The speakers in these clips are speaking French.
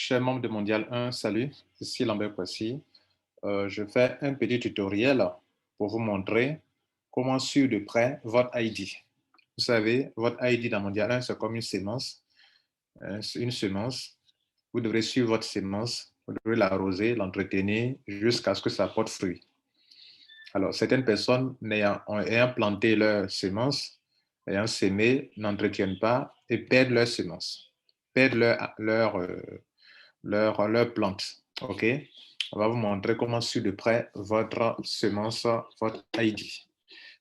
chers membres de Mondial 1, salut, ici Lambert Poissy. Je fais un petit tutoriel pour vous montrer comment suivre de près votre ID. Vous savez, votre ID dans Mondial 1, c'est comme une sémence. Une semence. Vous devrez suivre votre sémence, vous devrez l'arroser, l'entretenir jusqu'à ce que ça porte fruit. Alors, certaines personnes ayant planté leur semence, ayant sémé, n'entretiennent pas et perdent leur semence, perdent leur plante. OK? On va vous montrer comment suivre de près votre semence, votre ID.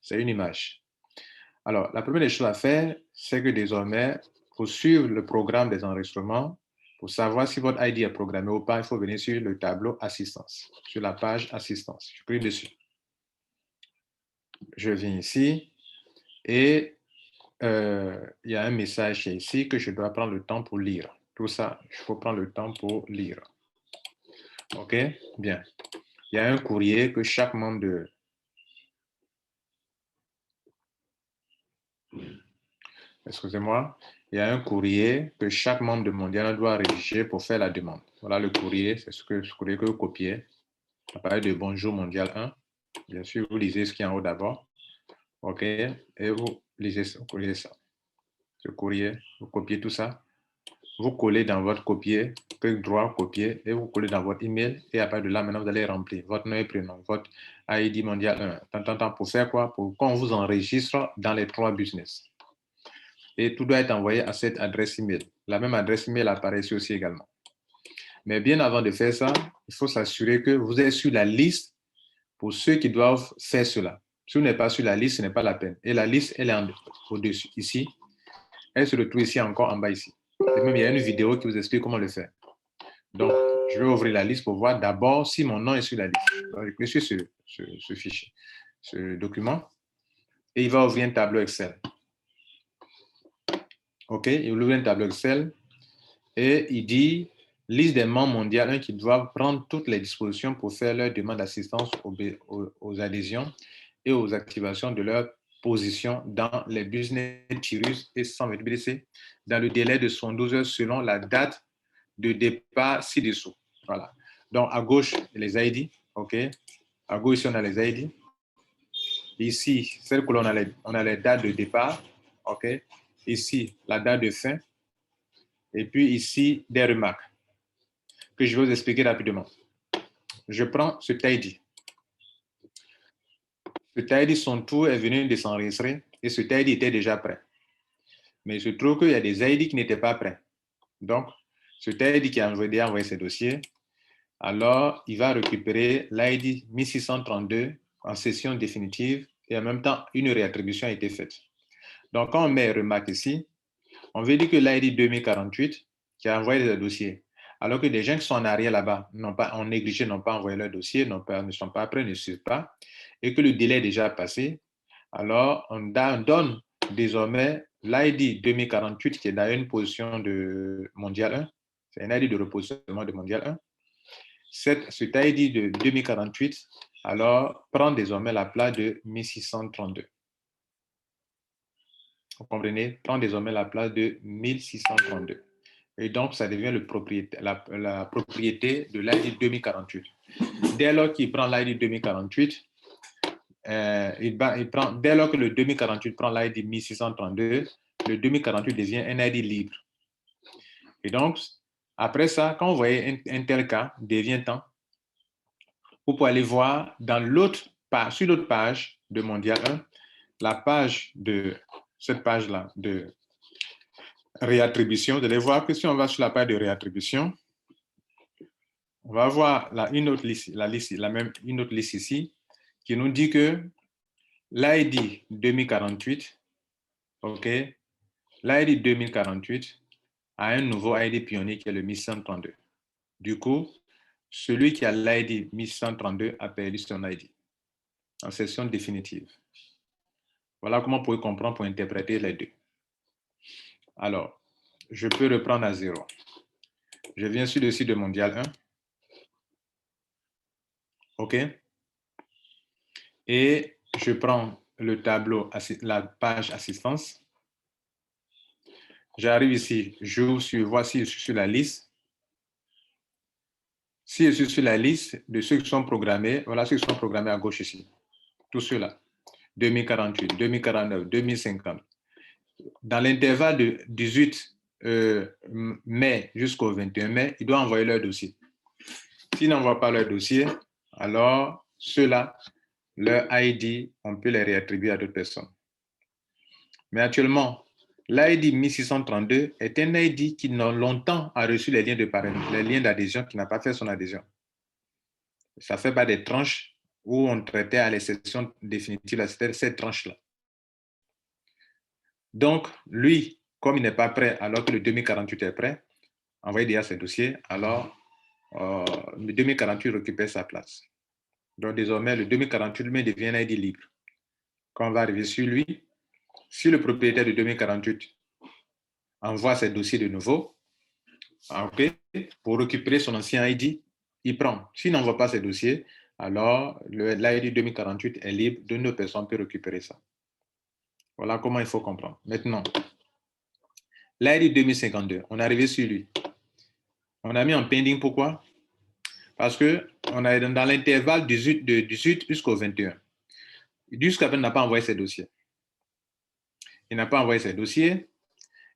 C'est une image. Alors, la première des choses à faire, c'est que désormais, pour suivre le programme des enregistrements, pour savoir si votre ID est programmé ou pas, il faut venir sur le tableau Assistance, sur la page Assistance. Je clique dessus. Je viens ici et il y a un message ici que je dois prendre le temps pour lire. Tout ça, il faut prendre le temps pour lire. OK? Bien. Il y a un courrier que chaque membre de... Excusez-moi. Il y a un courrier que chaque membre de Mondial doit rédiger pour faire la demande. Voilà le courrier, c'est ce courrier que vous copiez. Ça parle de Bonjour Mondial 1. Bien sûr, vous lisez ce qui est en haut d'abord. OK? Et vous lisez ça. Ce courrier, vous copiez tout ça. Vous collez dans votre copier, clic droit, copier, et vous collez dans votre email. Et à partir de là, maintenant, vous allez remplir votre nom et prénom, votre ID Mondial 1. Pour faire quoi? Pour qu'on vous enregistre dans les 3 business. Et tout doit être envoyé à cette adresse email. La même adresse email apparaît ici aussi également. Mais bien avant de faire ça, il faut s'assurer que vous êtes sur la liste pour ceux qui doivent faire cela. Si vous n'êtes pas sur la liste, ce n'est pas la peine. Et la liste, elle est au-dessus, ici. Elle se retrouve ici encore en bas ici. Et même, il y a une vidéo qui vous explique comment le faire. Donc, je vais ouvrir la liste pour voir d'abord si mon nom est sur la liste. Donc, je clique sur ce fichier, ce document, et il va ouvrir un tableau Excel. OK, il ouvre un tableau Excel et il dit liste des membres mondiaux qui doivent prendre toutes les dispositions pour faire leur demande d'assistance aux adhésions et aux activations de leur position dans les business Tirus et 120 BDC dans le délai de 72 heures selon la date de départ ci-dessous. Voilà. Donc, à gauche, les ID. OK. À gauche, ici, on a les ID. Ici, celle que l'on a on a les dates de départ. OK. Ici, la date de fin. Et puis ici, des remarques que je vais vous expliquer rapidement. Je prends ce ID. Ce ID, son tour est venu de s'enregistrer et ce ID était déjà prêt. Mais il se trouve qu'il y a des ID qui n'étaient pas prêts. Donc, ce ID qui a envoyé ses dossiers, alors il va récupérer l'ID 1632 en session définitive et en même temps, une réattribution a été faite. Donc, quand on met remarque ici, on veut dire que l'ID 2048 qui a envoyé le dossier, alors que des gens qui sont en arrière là-bas, ont négligé, n'ont pas envoyé leur dossier, ne sont pas prêts, ne suivent pas, et que le délai est déjà passé, alors on donne désormais l'ID 2048 qui est dans une position de Mondial 1, c'est un ID de repositionnement de Mondial 1. Cet ID de 2048, alors, prend désormais la place de 1632. Vous comprenez? Prend désormais la place de 1632. Et donc, ça devient la propriété de l'ID 2048. Dès lors qu'il prend l'ID 2048, dès lors que le 2048 prend l'ID 1632, le 2048 devient un ID libre. Et donc, après ça, quand vous voyez un tel cas devient temps, vous pouvez aller voir dans sur l'autre page de Mondial 1, la page de cette page-là de réattribution. Vous allez voir que si on va sur la page de réattribution, on va voir une autre liste ici qui nous dit que l'ID 2048, OK, l'ID 2048 a un nouveau ID pionnier qui est le 1132. Du coup, celui qui a l'ID 1132 a perdu son ID en session définitive. Voilà comment vous pouvez comprendre pour interpréter les deux. Alors, je peux reprendre à 0. Je viens sur le site de Mondial 1. OK. Et je prends le tableau, la page assistance. J'arrive ici, voici sur la liste. Si je suis sur la liste de ceux qui sont programmés, voilà ceux qui sont programmés à gauche ici. Tous ceux-là. 2048, 2049, 2050. Dans l'intervalle de 18 mai jusqu'au 21 mai, ils doivent envoyer leur dossier. S'ils n'envoient pas leur dossier, alors ceux-là, leur ID, on peut les réattribuer à d'autres personnes. Mais actuellement, l'ID 1632 est un ID qui longtemps a reçu les liens d'adhésion, qui n'a pas fait son adhésion. Ça fait pas des tranches où on traitait à l'exception définitive, c'était cette tranche-là. Donc, lui, comme il n'est pas prêt, alors que le 2048 est prêt, envoyez déjà ses dossiers, alors le 2048 récupère sa place. Donc, désormais, le 2048 lui devient un ID libre. Quand on va arriver sur lui, si le propriétaire du 2048 envoie ses dossiers de nouveau, okay, pour récupérer son ancien ID, il prend. S'il n'envoie pas ses dossiers, alors l'ID 2048 est libre, de nos personnes peuvent récupérer ça. Voilà comment il faut comprendre. Maintenant, l'ID 2052, on est arrivé sur lui. On a mis en pending, pourquoi? Parce qu'on est dans l'intervalle de 18 jusqu'au 21. Jusqu'à présent, il n'a pas envoyé ses dossiers. Il n'a pas envoyé ses dossiers.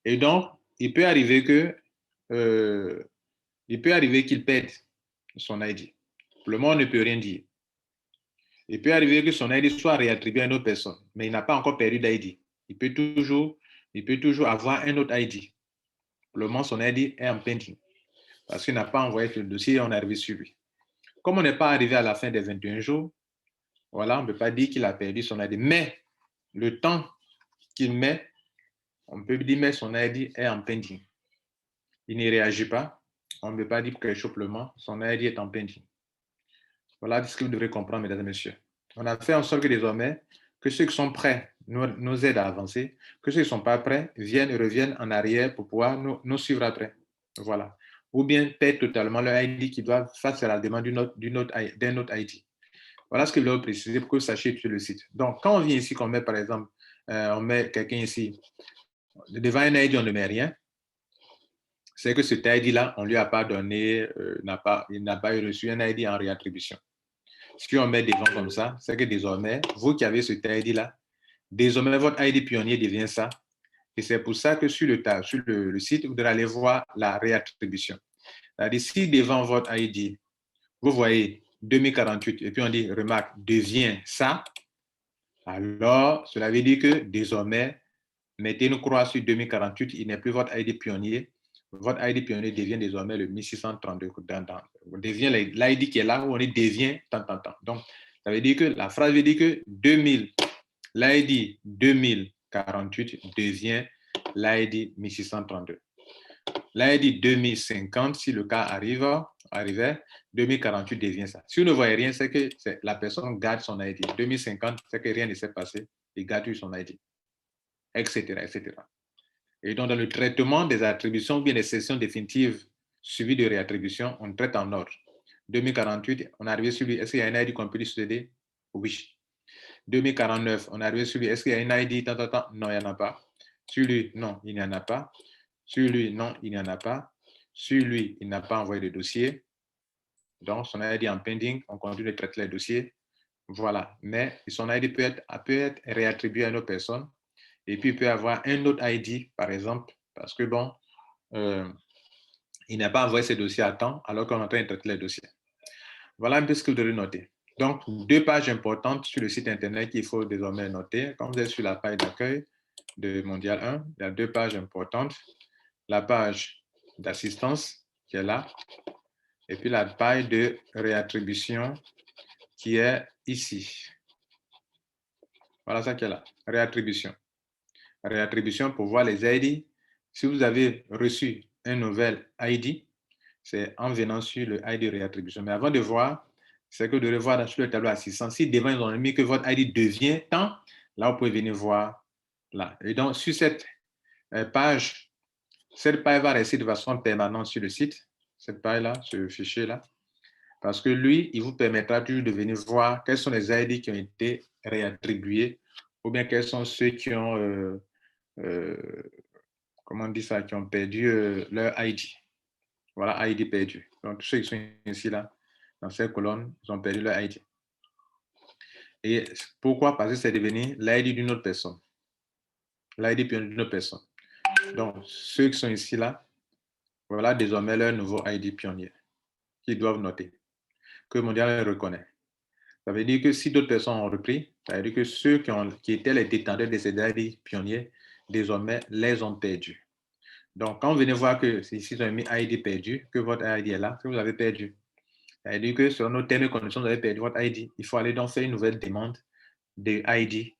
Et donc, il peut arriver qu'il perde son ID. Le monde ne peut rien dire. Il peut arriver que son ID soit réattribué à une autre personne, mais il n'a pas encore perdu d'ID. Il peut toujours avoir un autre ID. Le moment, son ID est en pending. Parce qu'il n'a pas envoyé le dossier et on est arrivé sur lui. Comme on n'est pas arrivé à la fin des 21 jours, voilà, on ne peut pas dire qu'il a perdu son ID. Mais le temps qu'il met, on peut dire que son ID est en pending. Il ne réagit pas. On ne peut pas dire que simplement son ID est en pending. Voilà ce que vous devrez comprendre, mesdames et messieurs. On a fait en sorte que désormais, que ceux qui sont prêts nous aident à avancer, que ceux qui ne sont pas prêts viennent et reviennent en arrière pour pouvoir nous suivre après. Voilà. Ou bien perdent totalement leur ID qui doivent face à la demande d'un autre ID. Voilà ce que je veux préciser pour que vous sachiez sur le site. Donc, quand on vient ici, qu'on met par exemple, on met quelqu'un ici, devant un ID, on ne met rien, c'est que cet ID-là, on ne lui a pas donné, il n'a pas reçu un ID en réattribution. Si on met devant comme ça, c'est que désormais, vous qui avez cet ID-là, désormais, votre ID pionnier devient ça. Et c'est pour ça que sur le site, vous devez aller voir la réattribution. C'est-à-dire, si devant votre ID, vous voyez 2048, et puis on dit, remarque, devient ça, alors cela veut dire que désormais, mettez une croix sur 2048, il n'est plus votre ID pionnier. Votre ID pionnier devient désormais le 1632. Devient l'ID qui est là où on est devient tant. Donc, ça veut dire que la phrase veut dire que l'ID 2048 devient l'ID 1632. L'ID 2050, si le cas arrivait, 2048 devient ça. Si vous ne voyez rien, c'est que la personne garde son ID. 2050, c'est que rien ne s'est passé, il garde son ID, etc., etc. Et donc, dans le traitement des attributions ou bien des sessions définitives suivies de réattribution, on traite en ordre. 2048, on est arrivé sur lui. Est-ce qu'il y a un ID qu'on peut lui succéder? Oui. 2049, on est arrivé sur lui. Est-ce qu'il y a un ID? Non, il n'y en a pas. Sur lui, non, il n'y en a pas. Sur lui, non, il n'y en a pas. Sur lui, il n'a pas envoyé de dossier. Donc, son ID en pending, on continue de traiter les dossiers. Voilà. Mais son ID peut être réattribué à une autre personne. Et puis, il peut avoir un autre ID, par exemple, parce que, bon, il n'a pas envoyé ses dossiers à temps, alors qu'on est en train de traiter les dossiers. Voilà un peu ce que vous devez noter. Donc, 2 pages importantes sur le site Internet qu'il faut désormais noter. Quand vous êtes sur la page d'accueil de Mondial 1, il y a 2 pages importantes. La page d'assistance qui est là, et puis la page de réattribution qui est ici. Voilà ça qui est là, réattribution. Réattribution pour voir les ID. Si vous avez reçu un nouvel ID, c'est en venant sur le ID réattribution. Mais avant de voir, c'est que de revoir sur le tableau assistance. Si devant ils ont mis que votre ID devient tant, là, vous pouvez venir voir là. Et donc, sur cette page va rester de façon permanente sur le site, cette page-là, ce fichier-là, parce que lui, il vous permettra toujours de venir voir quels sont les ID qui ont été réattribués ou bien quels sont ceux qui ont, comment on dit ça, qui ont perdu leur ID. Voilà, ID perdu. Donc, tous ceux qui sont ici, là, dans cette colonne, ils ont perdu leur ID. Et pourquoi? Parce que c'est devenu l'ID d'une autre personne. L'ID d'une autre personne. Donc, ceux qui sont ici, là, voilà désormais leur nouveau ID pionnier qu'ils doivent noter, que Mondial reconnaît. Ça veut dire que si d'autres personnes ont repris, ça veut dire que ceux qui étaient les détenteurs de ces ID pionniers, désormais, les ont perdus. Donc, quand vous venez voir que ici, ils ont mis ID perdu, que votre ID est là, que vous avez perdu. Ça veut dire que sur nos termes et conditions, vous avez perdu votre ID. Il faut aller donc faire une nouvelle demande de ID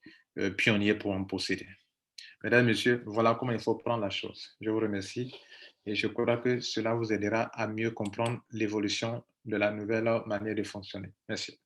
pionnier pour en posséder. Mesdames, Messieurs, voilà comment il faut prendre la chose. Je vous remercie et je crois que cela vous aidera à mieux comprendre l'évolution de la nouvelle manière de fonctionner. Merci.